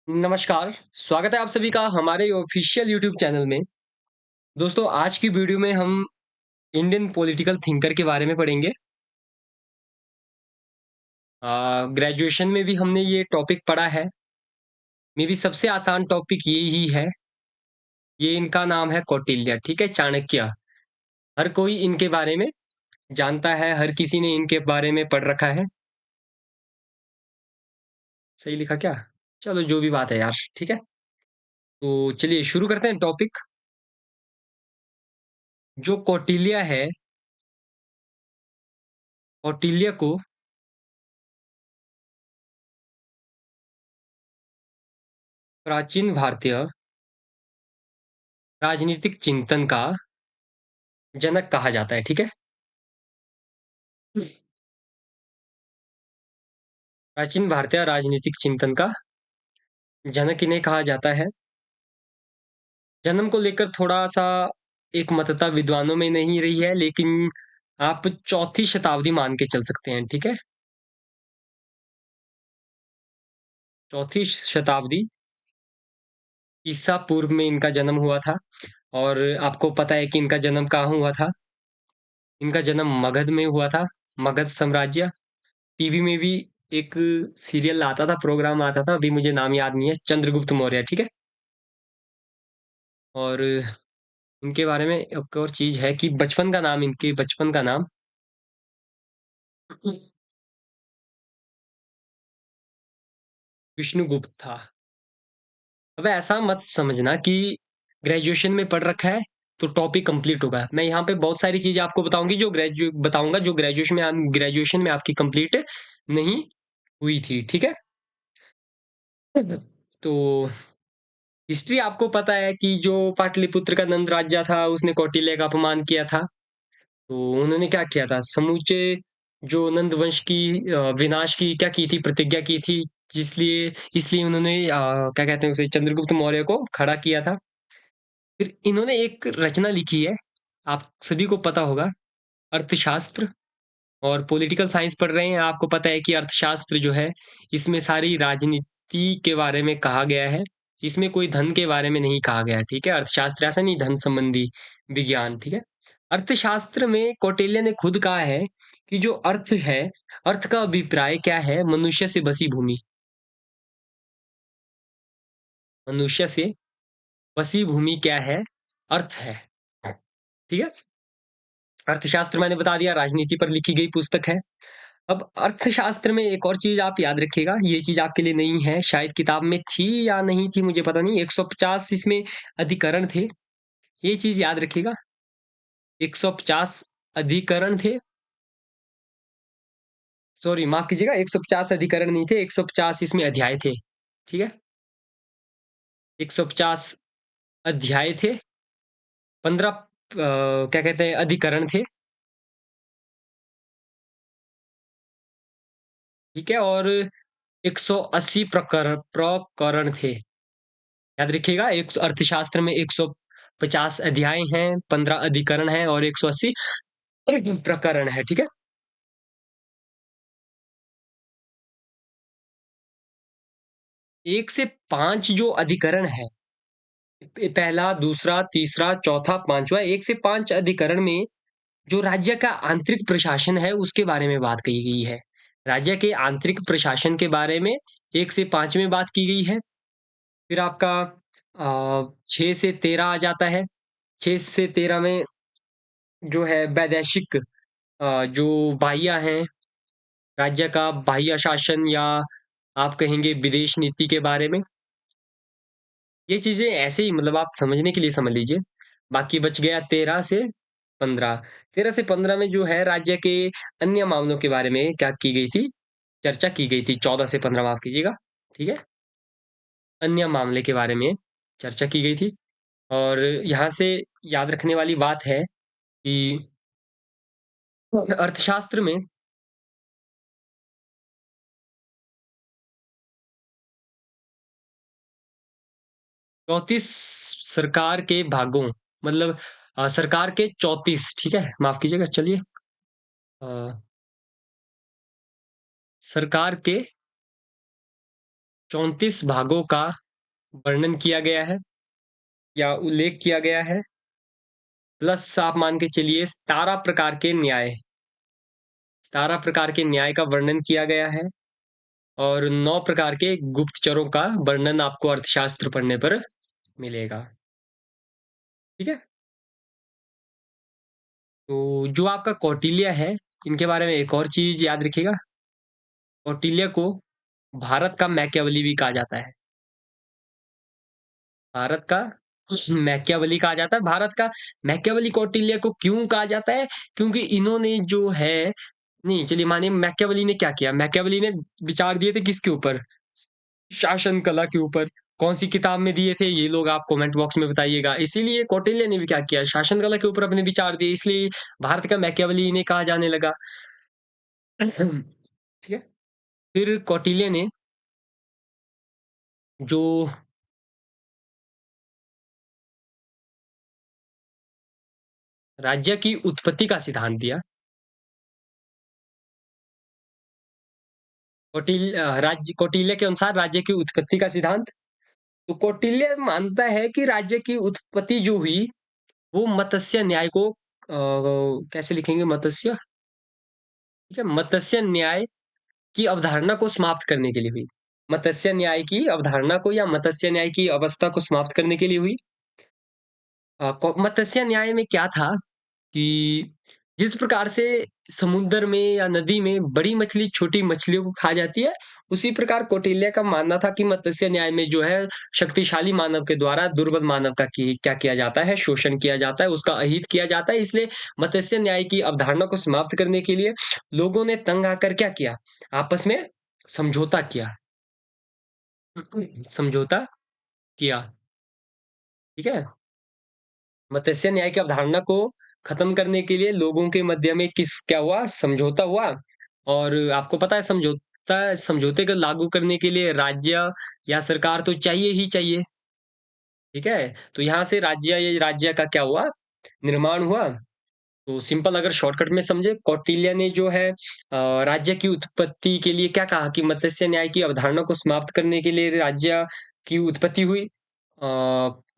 नमस्कार, स्वागत है आप सभी का हमारे ऑफिशियल यूट्यूब चैनल में। दोस्तों, आज की वीडियो में हम इंडियन पॉलिटिकल थिंकर के बारे में पढ़ेंगे। ग्रेजुएशन में भी हमने ये टॉपिक पढ़ा है। मे बी सबसे आसान टॉपिक ये ही है। ये इनका नाम है कौटिल्य, ठीक है? चाणक्य। हर कोई इनके बारे में जानता है, हर किसी ने इनके बारे में पढ़ रखा है। सही लिखा क्या? चलो जो भी बात है यार, ठीक है? तो चलिए शुरू करते हैं टॉपिक। जो कौटिल्य है, कौटिल्य को प्राचीन भारतीय राजनीतिक चिंतन का जनक कहा जाता है, ठीक है? प्राचीन भारतीय राजनीतिक चिंतन का जनक इन्हें कहा जाता है। जन्म को लेकर थोड़ा-सा एक मतता विद्वानों में नहीं रही है, लेकिन आप चौथी शताब्दी मान के चल सकते हैं, ठीक है? चौथी शताब्दी ईसा पूर्व में इनका जन्म हुआ था और आपको पता है कि इनका जन्म कहाँ हुआ था? इनका जन्म मगध में हुआ था, मगध साम्राज्य। टीवी में भी एक सीरियल आता था, प्रोग्राम आता था, अभी मुझे नाम याद नहीं है, चंद्रगुप्त मौर्य, ठीक है? और इनके बारे में एक और चीज़ है कि बचपन का नाम इनके बचपन का नाम विष्णुगुप्त था। अब ऐसा मत समझना कि ग्रेजुएशन में पढ़ रखा है, तो टॉपिक कंप्लीट होगा। मैं यहाँ पे बहुत सारी चीज़ें आपको बताऊँगा जो ग्रेजुएशन में आपकी कंप्लीट नहीं हुई थी, ठीक है? तो हिस्ट्री आपको पता है कि जो पाटलिपुत्र का नंद राजा था, उसने कौटिल्य का अपमान किया था। तो उन्होंने क्या किया था, समूचे जो नंद वंश की विनाश की क्या की थी, प्रतिज्ञा की थी, जिसलिए इसलिए उन्होंने क्या कहते हैं उसे, चंद्रगुप्त मौर्य को खड़ा किया था। फिर इन्होंने एक रचना लिखी है, आप सभी को पता होगा, अर्थशास्त्र। और पॉलिटिकल साइंस पढ़ रहे हैं, आपको पता है कि अर्थशास्त्र जो है, इसमें सारी राजनीति के बारे में कहा गया है। इसमें कोई धन के बारे में नहीं कहा गया है, ठीक है? अर्थशास्त्र ऐसा नहीं धन संबंधी विज्ञान, ठीक है? अर्थशास्त्र में कौटिल्य ने खुद कहा है कि जो अर्थ है, अर्थ का अभिप्राय क्या है? मनुष्य से बसी भूमि। मनुष्य से बसी भूमि क्या है? अर्थ है। ठीक है? अर्थशास्त्र मैंने बता दिया, राजनीति पर लिखी गई पुस्तक है। अब अर्थशास्त्र में एक और चीज़ आप याद रखिएगा, ये चीज़ आपके लिए नई है, शायद किताब में थी या नहीं थी मुझे पता नहीं, 150 इसमें अधिकरण थे, ये चीज़ याद रखिएगा, 150 अधिकरण थे, सॉरी माफ़ कीजिएगा, 150 अधिकरण नहीं थे, 150 इसमें अध्याय थे, ठीक है? 150 अध्याय थे, 15 क्या कहते हैं अधिकरण थे, ठीक है? और 180 प्रकरण थे। याद रखिएगा, एक अर्थशास्त्र में 150 अध्याय हैं, 15 अधिकरण हैं और 180 प्रकरण है, ठीक है? 1 से 5 जो अधिकरण है, पहला, दूसरा, तीसरा, चौथा, 5वां, 1 से 5 अधिकरण में जो राज्य का आंतरिक प्रशासन है, उसके बारे में बात कही गई है। राज्य के आंतरिक प्रशासन के बारे में 1 से 5 में बात की गई है। फिर आपका 6 से 13 आ जाता है। 6 से 13 में जो है वैदेशिक जो बाह्य हैं, राज्य का बाह्य शासन या आप कहेंगे विदेश नीति के बारे में। ये चीज़ें ऐसे ही मतलब आप समझने के लिए समझ लीजिए। बाकी बच गया 13 से 15। 13 से 15 में जो है राज्य के अन्य मामलों के बारे में क्या की गई थी? चर्चा की गई थी। 14 से 15 माफ़ कीजिएगा, ठीक है? अन्य मामले के बारे में चर्चा की गई थी और यहाँ से याद रखने वाली बात है कि अर्थशास्त्र में 34 सरकार के भागों मतलब सरकार के 34, ठीक है? माफ़ कीजिएगा चलिए अ, सरकार के 34 भागों का वर्णन किया गया है या उल्लेख किया गया है, प्लस आप मान के चलिए 17 प्रकार के न्याय, 17 प्रकार के न्याय का वर्णन किया गया है, और 9 प्रकार के गुप्तचरों का वर्णन आपको अर्थशास्त्र पढ़ने पर मिलेगा। ठीक है? तो जो आपका कौटिल्य है, इनके बारे में एक और चीज याद रखिएगा। कौटिल्य को भारत का मैकियावेली भी कहा जाता है। भारत का मैकियावेली कहा जाता है। भारत का मैकियावेली कौटिल्य को क्यों कहा जाता है? क्योंकि इन्होंने जो है, नहीं चलिए मानिए मैकियावेली ने क्या किया, मैकियावेली ने विचार दिए थे किसके ऊपर? शासन कला के ऊपर। कौन सी किताब में दिए थे, ये लोग आप कमेंट बॉक्स में बताइएगा। इसीलिए कौटिल्य ने भी क्या किया, शासन कला के ऊपर अपने विचार दिए, इसलिए भारत का मैकियावेली इन्हें कहा जाने लगा। ठीक है। फिर कौटिल्य ने जो राज्य की उत्पत्ति का सिद्धांत दिया, कौटिल्य के अनुसार राज्य की उत्पत्ति का सिद्धांत, तो कौटिल्य मानता है कि राज्य की उत्पत्ति जो हुई वो मत्स्य न्याय को कैसे लिखेंगे, मत्स्य, ठीक है, मत्स्य न्याय की अवधारणा को समाप्त करने के लिए हुई। मत्स्य न्याय की अवधारणा को या मत्स्य न्याय की अवस्था को समाप्त करने के लिए हुई। मत्स्य न्याय में क्या था कि जिस प्रकार से समुद्र में या नदी में बड़ी मछली छोटी मछलियों को खा जाती है, उसी प्रकार कौटिल्य का मानना था कि मत्स्य न्याय में जो है शक्तिशाली मानव के द्वारा दुर्बल मानव का क्या किया जाता है, शोषण किया जाता है, उसका अहित किया जाता है। इसलिए मत्स्य न्याय की अवधारणा को समाप्त करने के लिए लोगों ने तंग आकर क्या किया, आपस में समझौता किया, समझौता किया। ठीक है। मत्स्य न्याय की अवधारणा को खत्म करने के लिए लोगों के मध्य में किस क्या हुआ, समझौता हुआ। और आपको पता है समझौते को लागू करने के लिए राज्य या सरकार तो चाहिए ही चाहिए। ठीक है। तो यहाँ से राज्य का क्या हुआ, निर्माण हुआ। तो सिंपल अगर शॉर्टकट में समझे, कौटिल्य ने जो है राज्य की उत्पत्ति के लिए क्या कहा कि मत्स्य न्याय की अवधारणा को समाप्त करने के लिए राज्य की उत्पत्ति हुई। अ,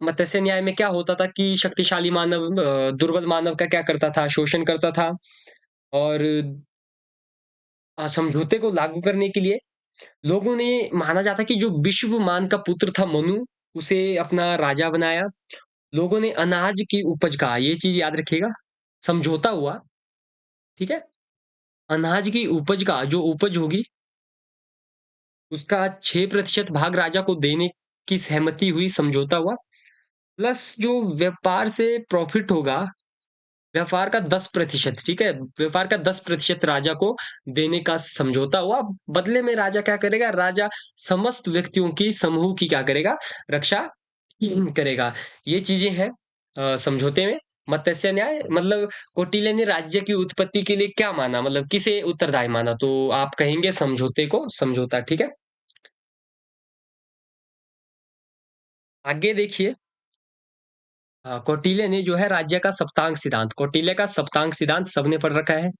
मत्स्य न्याय में क्या होता था कि शक्तिशाली मानव दुर्बल मानव का क्या करता था, शोषण करता था। और समझौते को लागू करने के लिए लोगों ने, माना जाता है कि जो विश्वमान का पुत्र था मनु, उसे अपना राजा बनाया। लोगों ने अनाज की उपज का, ये चीज याद रखिएगा, समझौता हुआ। ठीक है। अनाज की उपज का जो उपज होगी उसका 6% भाग राजा को देने की सहमति हुई, समझौता हुआ। प्लस जो व्यापार से प्रॉफिट होगा, व्यापार का 10%, ठीक है, व्यापार का 10% राजा को देने का समझौता हुआ। बदले में राजा क्या करेगा, राजा समस्त व्यक्तियों की समूह की क्या करेगा, रक्षा करेगा। ये चीजें हैं समझौते में। मत्स्य न्याय मतलब कौटिल्य ने राज्य की उत्पत्ति के लिए क्या माना, मतलब किसे उत्तरदायी माना, तो आप कहेंगे समझौते को, समझौता। ठीक है। आगे देखिए, कौटिल्य ने जो है राज्य का सप्तांग सिद्धांत, कौटिल्य का सप्तांग सिद्धांत सबने पढ़ रखा है।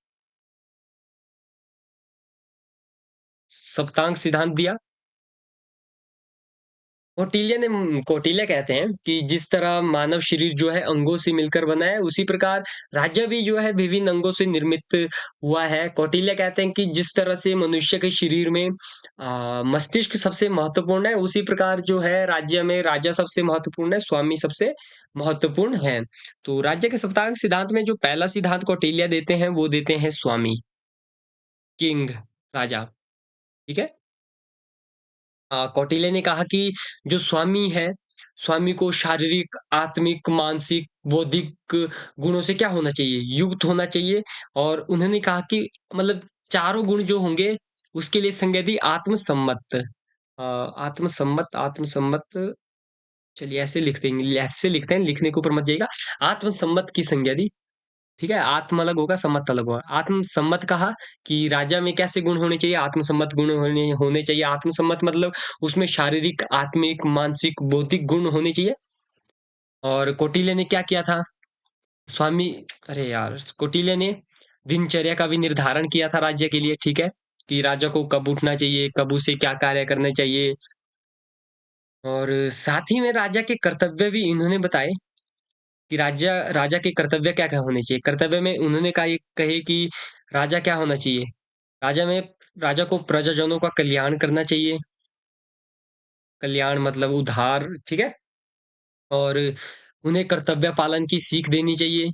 सप्तांग सिद्धांत दिया कौटिल्य ने। कौटिल्य कहते हैं कि जिस तरह मानव शरीर जो है अंगों से मिलकर बना है, उसी प्रकार राज्य भी जो है विभिन्न अंगों से निर्मित हुआ है। कौटिल्य कहते हैं कि जिस तरह से मनुष्य के शरीर में मस्तिष्क सबसे महत्वपूर्ण है, उसी प्रकार जो है राज्य में राजा सबसे महत्वपूर्ण है, स्वामी सबसे महत्वपूर्ण है। तो राज्य के सप्तांग सिद्धांत में जो पहला सिद्धांत कौटिल्य देते हैं वो देते हैं स्वामी, किंग, राजा। ठीक है। कौटिल्य ने कहा कि जो स्वामी है, स्वामी को शारीरिक, आत्मिक, मानसिक, बौद्धिक गुणों से क्या होना चाहिए, युक्त होना चाहिए। और उन्होंने कहा कि मतलब चारों गुण जो होंगे उसके लिए संज्ञा दी आत्मसम्मत। आत्मसम्मत, आत्मसम्मत, चलिए ऐसे लिख देंगे, ऐसे लिखते हैं, लिखने के ऊपर मत जाइएगा। आत्मसम्मत की संज्ञा दी। ठीक है। आत्म अलग होगा, सम्मत अलग होगा। आत्मसम्मत कहा कि राजा में कैसे गुण होने चाहिए, आत्मसम्मत गुण होने होने चाहिए। आत्मसम्मत मतलब उसमें शारीरिक, आत्मिक, मानसिक, बौद्धिक गुण होने चाहिए। और कौटिल्य ने क्या किया था, स्वामी, अरे यार, कौटिल्य ने दिनचर्या का भी निर्धारण किया था राज्य के लिए। ठीक है। कि राजा को कब उठना चाहिए, कब उसे क्या कार्य करना चाहिए, और साथ ही में राजा के कर्तव्य भी इन्होंने बताए कि राजा राजा के कर्तव्य क्या-क्या होने चाहिए। कर्तव्य में उन्होंने कहे कि राजा क्या होना चाहिए? राजा में राजा को प्रजाजनों का कल्याण करना चाहिए। कल्याण मतलब उद्धार, ठीक है? और उन्हें कर्तव्य पालन की सीख देनी चाहिए।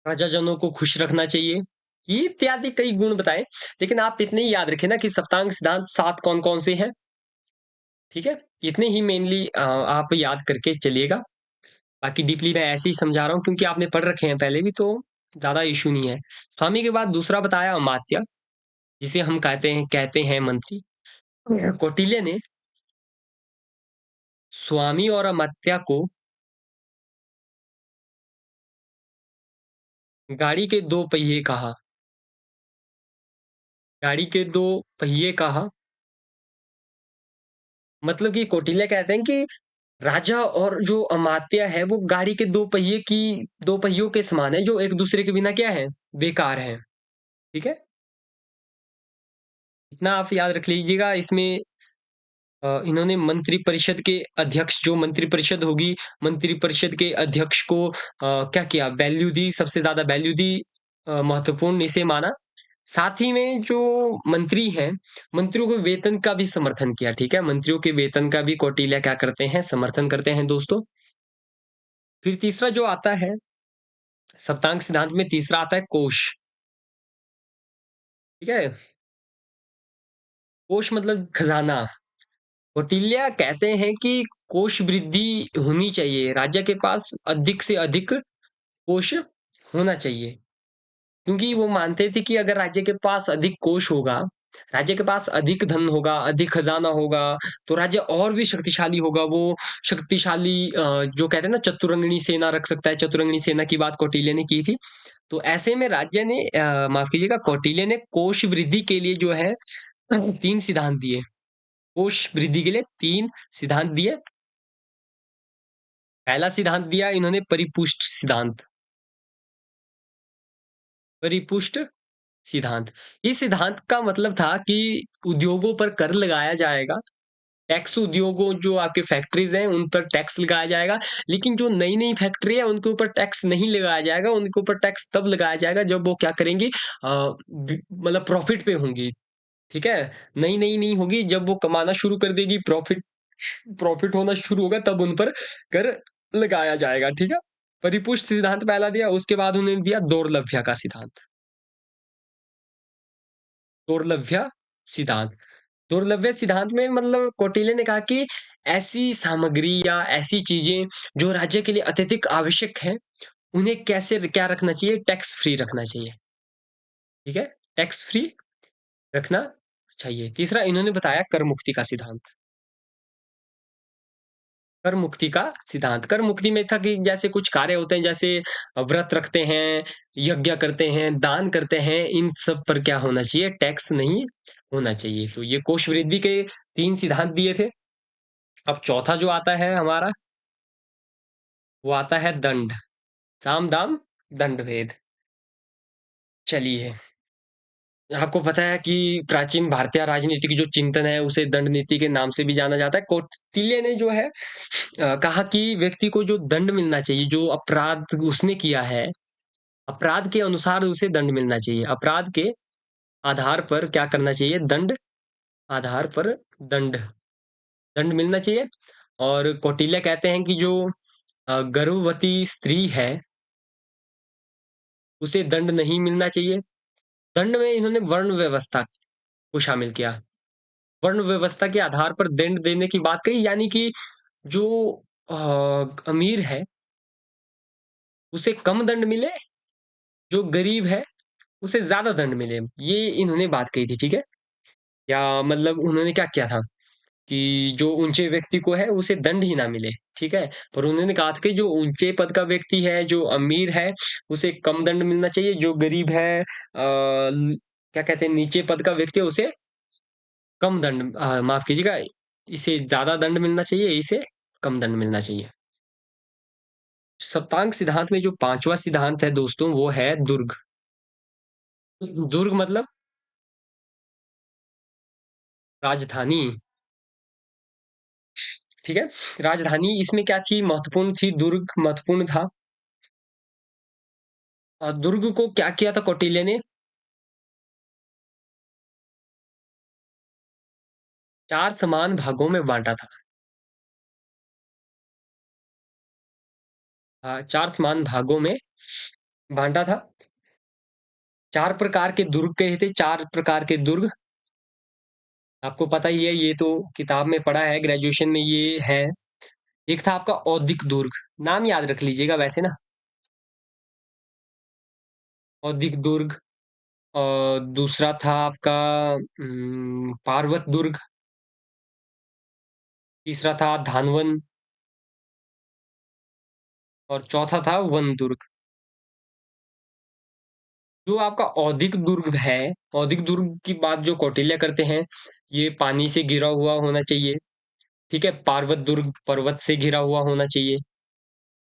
प्रजाजनों को खुश रखना चाहिए। ये इत्यादि कई गुण बताए, लेकिन आप इतने ही याद रखें ना कि सप्तांग सिद्धांत 7 कौन-कौन से हैं, ठीक है? इतने ही मेनली आप याद करके चलिएगा। बाकी डीपली मैं ऐसे ही समझा रहा हूँ क्योंकि आपने पढ़ रखे हैं पहले भी, तो ज़्यादा इश्यू नहीं है। स्वामी के बाद दूसरा बताया अमात्य, जिसे हम कहते हैं मंत्री। कौटिल्य ने स्वामी और अमात्य को गाड़ी के 2 पहिए कहा। गाड़ी के 2 पहिए कहा, मतलब कि कौटिल्य कहते हैं कि राजा और जो अमात्य है वो गाड़ी के 2 पहियों के समान है, जो एक दूसरे के बिना क्या है? बेकार हैं। ठीक है? इतना आप याद रख लीजिएगा। इसमें इन्होंने मंत्रिपरिषद के अध्यक्ष, जो मंत्रिपरिषद होगी, मंत्रिपरिषद के अध्यक्ष को क्या किया? वैल्यू दी, सबसे ज़्यादा वैल्यू दी, महत्वपूर्ण इसे माना। साथ ही में जो मंत्री हैं, मंत्रियों के वेतन का भी समर्थन किया, ठीक है? मंत्रियों के वेतन का भी कौटिल्य क्या करते हैं? समर्थन करते हैं दोस्तों। फिर तीसरा जो आता है, सप्तांग सिद्धांत में तीसरा आता है कोश, ठीक है? कोश मतलब खजाना। कौटिल्य कहते हैं कि कोश वृद्धि होनी चाहिए, राज्य के पास अधिक से अधिक कोश होना चाहिए। क्योंकि वो मानते थे कि अगर राज्य के पास अधिक कोष होगा, राज्य के पास अधिक धन होगा, अधिक खजाना होगा, तो राज्य और भी शक्तिशाली होगा। वो शक्तिशाली जो कहते हैं ना, चतुरंगिणी सेना रख सकता है। चतुरंगिणी सेना की बात कौटिल्य ने की थी। तो ऐसे में राज्य ने माफ कीजिएगा, कौटिल्य ने कोष वृद्धि के लिए जो है 3 सिद्धांत दिए। कोष वृद्धि के लिए 3 सिद्धांत दिए। पहला सिद्धांत दिया इन्होंने परिपुष्ट सिद्धांत। परिपुष्ट सिद्धांत। इस सिद्धांत का मतलब था कि उद्योगों पर कर लगाया जाएगा। टैक्स, उद्योगों जो आपके फैक्ट्रीज़ हैं, उन पर टैक्स लगाया जाएगा। लेकिन जो नई-नई फैक्ट्री है, उनके ऊपर टैक्स नहीं लगाया जाएगा। उनके ऊपर टैक्स तब लगाया जाएगा जब वो क्या करेंगी, मतलब प्रॉफ़िट पे होंगी, ठीक है? नई-नई नहीं होगी, जब वो कमाना शुरू कर देगी, प्रॉफ़िट प्रॉफ़िट होना शुरू होगा, तब उन पर कर लगाया जाएगा, ठीक है? परिपुष्ट सिद्धांत पहला दिया, उसके बाद उन्होंने दिया दोर्लभ्य का सिद्धांत। दोर्लभ्य सिद्धांत। दुर्लभ्य सिद्धांत में मतलब कौटिल्य ने कहा कि ऐसी सामग्री या ऐसी चीजें जो राज्य के लिए अत्यधिक आवश्यक है, उन्हें कैसे क्या रखना चाहिए? टैक्स फ्री रखना चाहिए। ठीक है? टैक्स फ्री रखना चाहिए। तीसरा इन्होंने बताया कर मुक्ति का सिद्धांत। कर मुक्ति का सिद्धांत। कर मुक्ति में था कि जैसे कुछ कार्य होते हैं, जैसे व्रत रखते हैं, यज्ञ करते हैं, दान करते हैं, इन सब पर क्या होना चाहिए? टैक्स नहीं होना चाहिए। तो ये कोश वृद्धि के 3 सिद्धांत दिए थे। अब चौथा जो आता है हमारा, वो आता है दंड। साम, दाम, दंड भेद। चलिए, आपको पता है कि प्राचीन भारतीय राजनीति की जो चिंतन है, उसे दंड नीति के नाम से भी जाना जाता है। कौटिल्य ने जो है कहा कि व्यक्ति को जो दंड मिलना चाहिए, जो अपराध उसने किया है, अपराध के अनुसार उसे दंड मिलना चाहिए। अपराध के आधार पर क्या करना चाहिए? दंड आधार पर दंड दंड मिलना चाहिए। और कौटिल्य कहते हैं कि जो गर्भवती स्त्री है, उसे दंड नहीं मिलना चाहिए। दंड में इन्होंने वर्ण व्यवस्था को शामिल किया। वर्ण व्यवस्था के आधार पर दंड देने की बात कही, यानी कि जो अमीर है, उसे कम दंड मिले, जो गरीब है, उसे ज़्यादा दंड मिले। ये इन्होंने बात कही थी, ठीक है? या मतलब उन्होंने क्या किया था कि जो ऊँचे व्यक्ति को है, उसे दंड ही ना मिले, ठीक है? पर उन्होंने कहा था कि जो ऊँचे पद का व्यक्ति है, जो अमीर है, उसे कम दंड मिलना चाहिए, जो गरीब है, क्या कहते हैं, नीचे पद का व्यक्ति है, उसे कम दंड, माफ़ कीजिएगा, इसे ज़्यादा दंड मिलना चाहिए, इसे कम दंड मिलना चाहिए। सप्तांग सिद्धांत में जो 5वां सिद्धांत है दोस्तों, वो है दुर्ग। दुर्ग मतलब राजधानी, ठीक है। राजधानी इसमें क्या थी, महत्वपूर्ण थी, दुर्ग महत्वपूर्ण था। और दुर्ग को क्या किया था कौटिल्य ने? चार समान भागों में बांटा था। हाँ, चार समान भागों में बांटा था। चार प्रकार के दुर्ग कहे थे, चार प्रकार के दुर्ग। आपको पता ही है, ये तो किताब में पढ़ा है, ग्रेजुएशन में ये है। एक था आपका औदिक दुर्ग, नाम याद रख लीजिएगा वैसे ना। औदिक दुर्ग। और दूसरा था आपका पार्वत दुर्ग। तीसरा था धानवन। और चौथा था वन दुर्ग। जो आपका औदिक दुर्ग है, औदिक दुर्ग की बात जो कौटिल्य करते हैं, ये पानी से घिरा हुआ होना चाहिए। ठीक है। पार्वत दुर्ग पर्वत से घिरा हुआ होना चाहिए।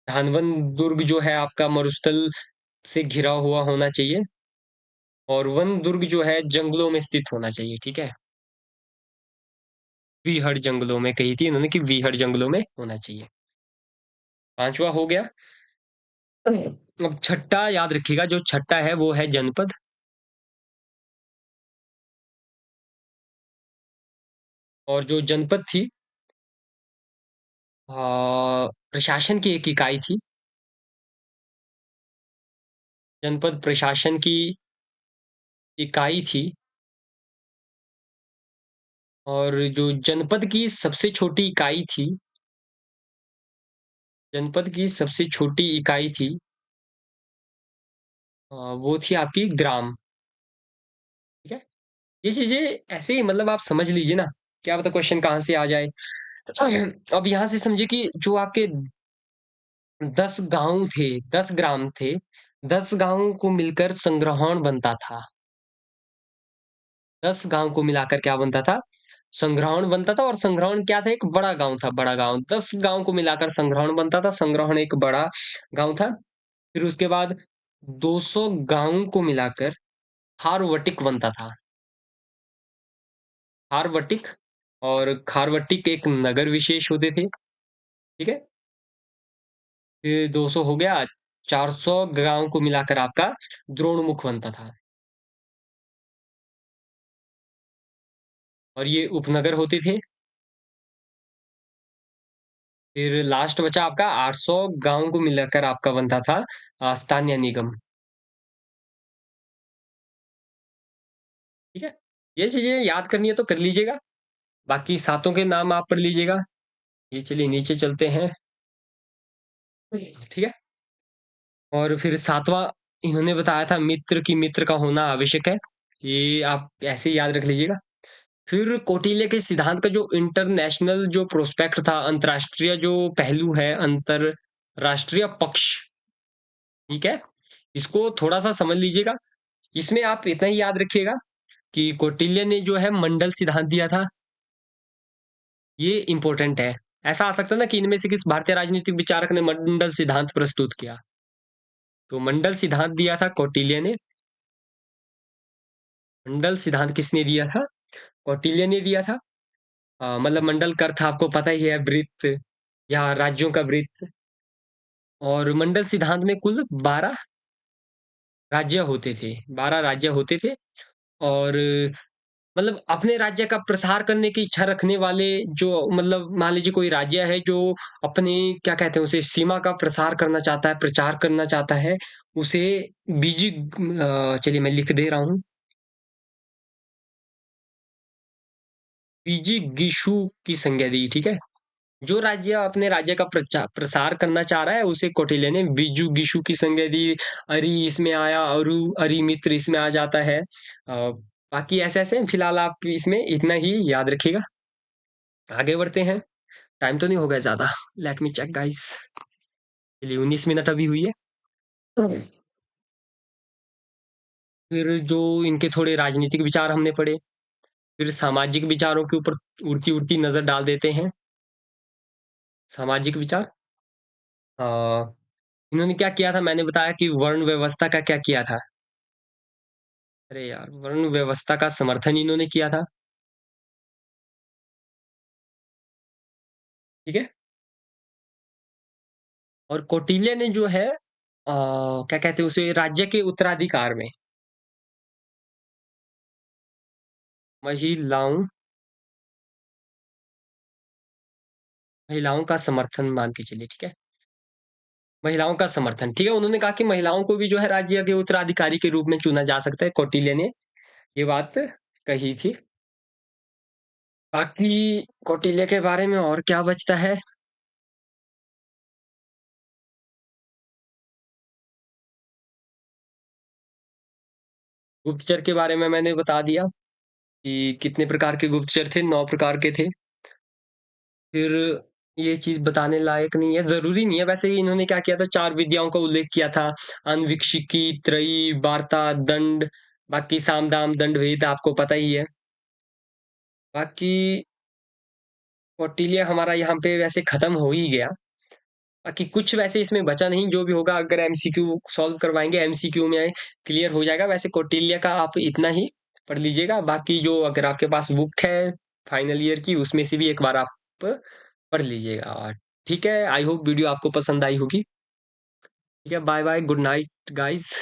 धानवन दुर्ग जो है आपका मरुस्थल से घिरा हुआ होना चाहिए। और वन दुर्ग जो है जंगलों में स्थित होना चाहिए। ठीक है। वीहड़ जंगलों में कही थी इन्होंने कि वीहड़ जंगलों में होना चाहिए। पांचवा हो गया। अब छठा याद रखिएगा, जो छठा है वो है जनपद। और जो जनपद थी, प्रशासन की एक इकाई थी। जनपद प्रशासन की इकाई थी। और जो जनपद की सबसे छोटी इकाई थी, जनपद की सबसे छोटी इकाई थी, वो थी आपकी ग्राम। ठीक है। ये चीजें ऐसे ही मतलब आप समझ लीजिए ना, क्या पता क्वेश्चन कहाँ से आ जाए। अब यहां से समझिए कि जो आपके 10 गांव थे, 10 ग्राम थे, 10 गांव को मिलकर संग्रहण बनता था। 10 गांव को मिलाकर क्या बनता था, संग्रहण बनता था। और संग्रहण क्या था, एक बड़ा गांव था, बड़ा गांव। 10 गांव को मिलाकर संग्रहण बनता था, संग्रहण एक बड़ा गांव था। फिर उसके बाद 200 गांव को मिलाकर खारवटिक बनता था। खारवटिक। और खारवटिक एक नगर विशेष होते थे। ठीक है। फिर 200 हो गया। 400 गांव को मिलाकर आपका द्रोणमुख बनता था। और ये उपनगर होते थे। फिर लास्ट बचा आपका 800 गांव को मिलाकर आपका बनता था स्थानीय निगम। ठीक है। ये चीजें याद करनी है तो कर लीजिएगा। बाकी सातों के नाम आप पढ़ लीजिएगा। ये चलिए नीचे चलते हैं। ठीक है। और फिर सातवां इन्होंने बताया था, मित्र की मित्र का होना आवश्यक है। ये आप ऐसे ही याद रख लीजिएगा। फिर कौटिल्य के सिद्धांत का जो इंटरनेशनल जो प्रोस्पेक्ट था, अंतरराष्ट्रीय जो पहलू है, अंतरराष्ट्रीय पक्ष। ठीक है। इसको थोड़ा सा समझ लीजिएगा। इसमें आप इतना ही याद रखिएगा कि कौटिल्य ने जो है मंडल सिद्धांत दिया था। ये इंपॉर्टेंट है। ऐसा आ सकता है ना कि इनमें से किस भारतीय राजनीतिक विचारक ने मंडल सिद्धांत प्रस्तुत किया। तो मंडल सिद्धांत दिया था कौटिल्य ने। मंडल सिद्धांत किसने दिया था, कौटिल्य ने दिया था। मतलब मंडल का अर्थ आपको पता ही है, वृत्त या राज्यों का वृत्त। और मंडल सिद्धांत में कुल 12 राज्य होते थे, 12 राज्य होते थे। और मतलब अपने राज्य का प्रसार करने की इच्छा रखने वाले, जो मतलब मान लीजिए कोई राज्य है जो अपने क्या कहते हैं उसे सीमा का प्रसार करना चाहता है, प्रचार करना चाहता है, उसे बीजी चलिए मैं लिख दे रहा हूँ, बीजी गिशु की संज्ञा दी। ठीक है। जो राज्य अपने राज्य का प्रसार करना चाह रहा है उसे कौटिल्य ने बीजू गिशु की संज्ञा दी। अरि इसमें आया, अरु अरि मित्र इसमें आ जाता है। बाकी ऐसे ऐसे फिलहाल आप इसमें इतना ही याद रखिएगा। आगे बढ़ते हैं। टाइम तो नहीं हो गया ज्यादा। Let me check guys. चलिए 19 मिनट अभी हुई है। फिर जो इनके थोड़े राजनीतिक विचार हमने पढ़े, फिर सामाजिक विचारों के ऊपर उड़ती उड़ती नजर डाल देते हैं। सामाजिक विचार, इन्होंने क्या किया था, मैंने बताया कि वर्ण व्यवस्था का क्या किया था। अरे यार, वर्ण व्यवस्था का समर्थन इन्होंने किया था। ठीक है? और कौटिल्य ने जो है क्या कहते हैं उसे राज्य के उत्तराधिकार में महिलाओं महिलाओं का समर्थन मान के चलिए, ठीक है? महिलाओं का समर्थन, ठीक है? उन्होंने कहा कि महिलाओं को भी जो है राज्य के उत्तराधिकारी के रूप में चुना जा सकता है, कौटिल्य ने ये बात कही थी। बाकी कौटिल्य के बारे में और क्या बचता है? गुप्तचर के बारे में मैंने बता दिया कि कितने प्रकार के गुप्तचर थे, 9 प्रकार के थे। फिर ये चीज़ बताने लायक नहीं है, ज़रूरी नहीं है। वैसे ही इन्होंने क्या किया था, 4 विद्याओं का उल्लेख किया था। अनविक्षिकी, त्रयी, वार्ता, दंड, बाकी साम, दाम, दंड, भेद आपको पता ही है। बाकी कौटिल्य हमारा यहाँ पे वैसे खत्म हो ही गया। बाकी कुछ वैसे इसमें बचा नहीं, जो भी होगा अगर एमसीक्यू सॉल्व करवाएँगे, एमसीक्यू में क्लियर हो जाएगा। वैसे कौटिल्य का आप इतना ही पढ़ लीजिएगा, बाकी जो अगर आपके पास बुक है फाइनल ईयर की, उसमें से भी एक बार आप पढ़ लीजिएगा। ठीक है, आई होप वीडियो आपको पसंद आई होगी। ठीक है, bye bye, good night guys.